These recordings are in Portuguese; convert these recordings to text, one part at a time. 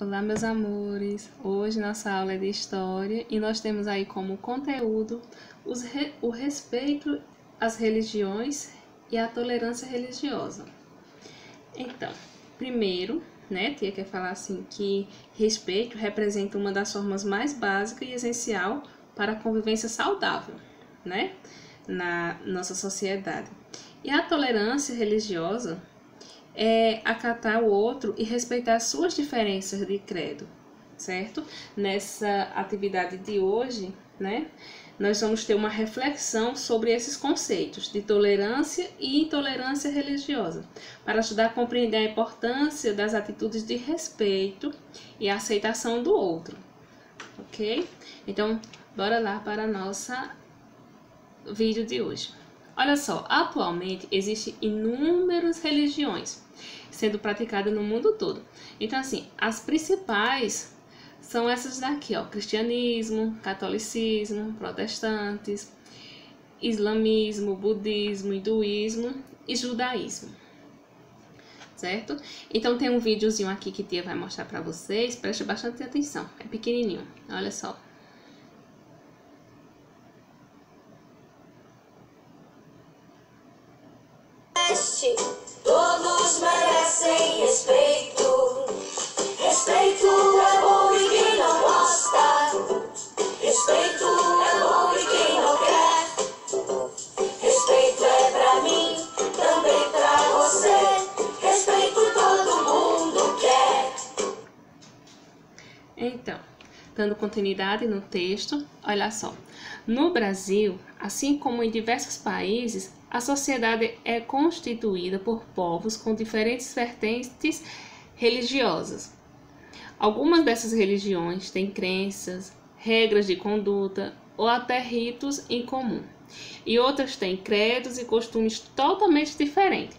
Olá, meus amores! Hoje nossa aula é de História e nós temos aí como conteúdo o respeito às religiões e a tolerância religiosa. Então, primeiro, Tia quer falar assim que respeito representa uma das formas mais básicas e essencial para a convivência saudável, na nossa sociedade. E a tolerância religiosa é acatar o outro e respeitar suas diferenças de credo, certo? Nessa atividade de hoje, nós vamos ter uma reflexão sobre esses conceitos de tolerância e intolerância religiosa, para ajudar a compreender a importância das atitudes de respeito e aceitação do outro, ok? Então, bora lá para a nossa vídeo de hoje. Olha só, atualmente existem inúmeras religiões sendo praticadas no mundo todo. Então, assim, as principais são essas daqui, ó: cristianismo, catolicismo, protestantes, islamismo, budismo, hinduísmo e judaísmo, certo? Então, tem um videozinho aqui que Tia vai mostrar para vocês, preste bastante atenção, é pequenininho, olha só. Todos merecem respeito. Respeito é bom e quem não gosta. Respeito é bom e quem não quer. Respeito é pra mim, também pra você. Respeito todo mundo quer. Então, dando continuidade no texto, olha só. No Brasil, assim como em diversos países, a sociedade é constituída por povos com diferentes vertentes religiosas. Algumas dessas religiões têm crenças, regras de conduta ou até ritos em comum, e outras têm credos e costumes totalmente diferentes.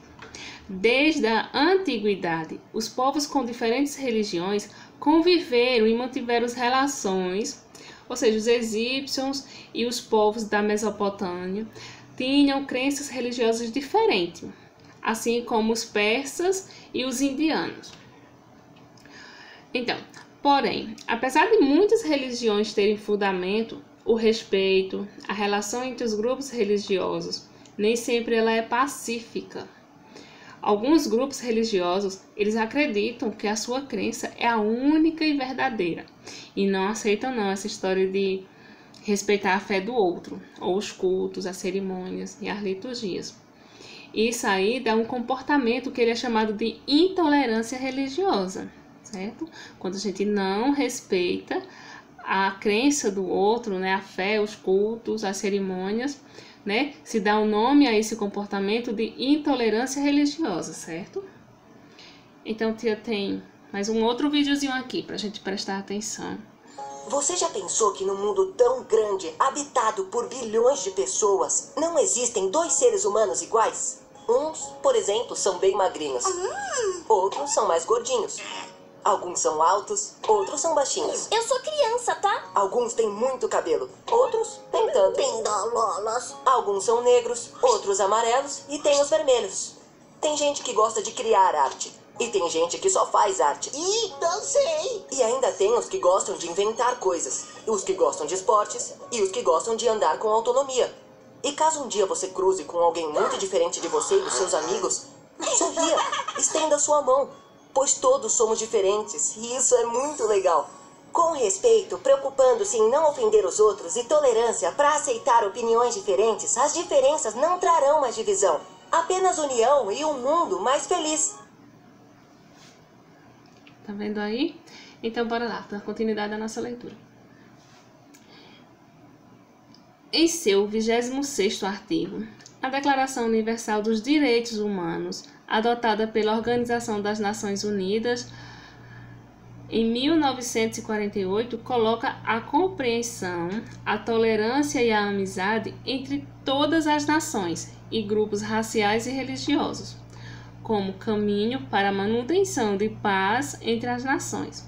Desde a antiguidade, os povos com diferentes religiões conviveram e mantiveram as relações, ou seja, os egípcios e os povos da Mesopotâmia tinham crenças religiosas diferentes, assim como os persas e os indianos. Então, porém, apesar de muitas religiões terem fundamento, o respeito, a relação entre os grupos religiosos, nem sempre ela é pacífica. Alguns grupos religiosos, eles acreditam que a sua crença é a única e verdadeira, e não aceitam essa história de respeitar a fé do outro, ou os cultos, as cerimônias e as liturgias. Isso aí dá um comportamento que ele é chamado de intolerância religiosa, certo? Quando a gente não respeita a crença do outro, a fé, os cultos, as cerimônias, se dá o nome a esse comportamento de intolerância religiosa, certo? Então, Tia tem mais um outro videozinho aqui para a gente prestar atenção. Você já pensou que num mundo tão grande, habitado por bilhões de pessoas, não existem dois seres humanos iguais? Uns, por exemplo, são bem magrinhos. Outros são mais gordinhos. Alguns são altos, outros são baixinhos. Eu sou criança, tá? Alguns têm muito cabelo, outros nem tanto. Pindalolas. Alguns são negros, outros amarelos e tem os vermelhos. Tem gente que gosta de criar arte. E tem gente que só faz arte. Ih, dancei! E ainda tem os que gostam de inventar coisas, os que gostam de esportes e os que gostam de andar com autonomia. E caso um dia você cruze com alguém muito diferente de você e dos seus amigos, sorria, estenda sua mão, pois todos somos diferentes e isso é muito legal. Com respeito, preocupando-se em não ofender os outros e tolerância para aceitar opiniões diferentes, as diferenças não trarão mais divisão, apenas união e um mundo mais feliz. Tá vendo aí? Então, bora lá, dar continuidade à nossa leitura. Em seu 26º artigo, a Declaração Universal dos Direitos Humanos, adotada pela Organização das Nações Unidas em 1948, coloca a compreensão, a tolerância e a amizade entre todas as nações e grupos raciais e religiosos, como caminho para a manutenção de paz entre as nações.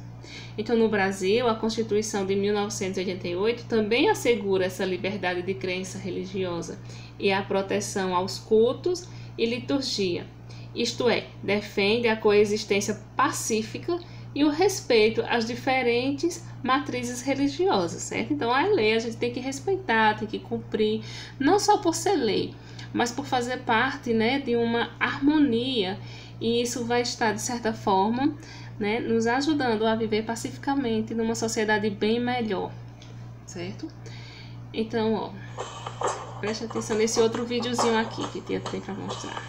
Então, no Brasil, a Constituição de 1988 também assegura essa liberdade de crença religiosa e a proteção aos cultos e liturgia, isto é, defende a coexistência pacífica e o respeito às diferentes matrizes religiosas, certo? Então, a lei a gente tem que respeitar, tem que cumprir, não só por ser lei, mas por fazer parte, né, de uma harmonia, e isso vai estar, de certa forma, né, nos ajudando a viver pacificamente numa sociedade bem melhor, certo? Então, ó, preste atenção nesse outro videozinho aqui que tia tem para mostrar.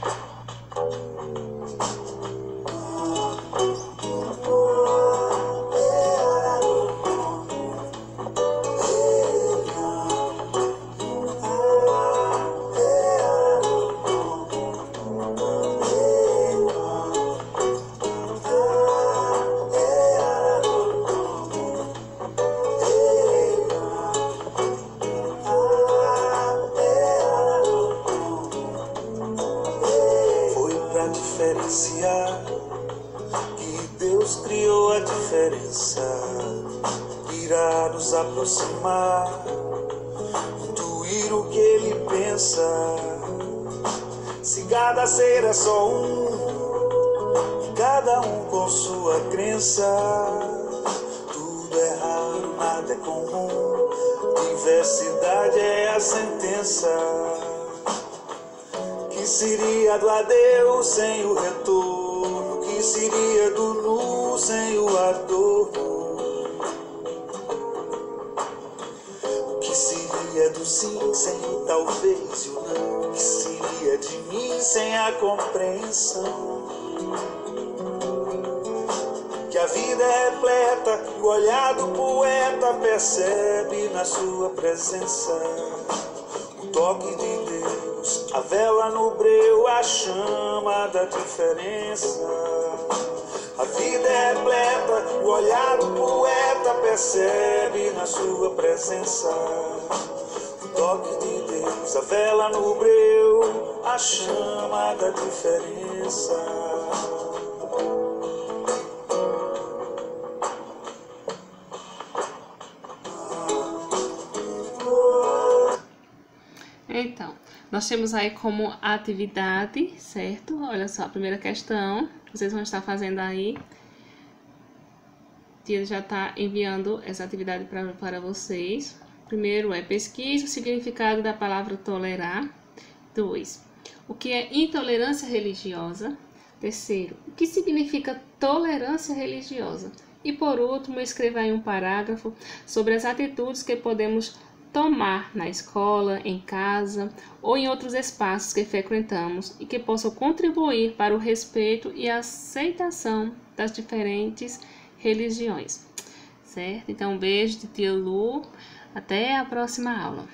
Que Deus criou a diferença, irá nos aproximar, intuir o que Ele pensa. Se cada ser é só um, e cada um com sua crença, tudo é raro, nada é comum, diversidade é a sentença. Que seria do adeus sem o retorno? Que seria do nu sem o adorno? O que seria do sim sem o talvez e o não? O que seria de mim sem a compreensão? Que a vida é repleta, o olhar do poeta percebe na sua presença o toque de Deus, a vela no breu, a chama da diferença. A vida é repleta, o olhar do poeta percebe na sua presença o toque de Deus, a vela no breu, a chama da diferença. Então, nós temos aí como atividade, certo? Olha só, a primeira questão, vocês vão estar fazendo aí. A tia já está enviando essa atividade para vocês. Primeiro é pesquisa o significado da palavra tolerar. 2. O que é intolerância religiosa? Terceiro, o que significa tolerância religiosa? E por último, escreva aí um parágrafo sobre as atitudes que podemos tomar na escola, em casa ou em outros espaços que frequentamos e que possam contribuir para o respeito e a aceitação das diferentes religiões, certo? Então, um beijo de tia Lu, até a próxima aula.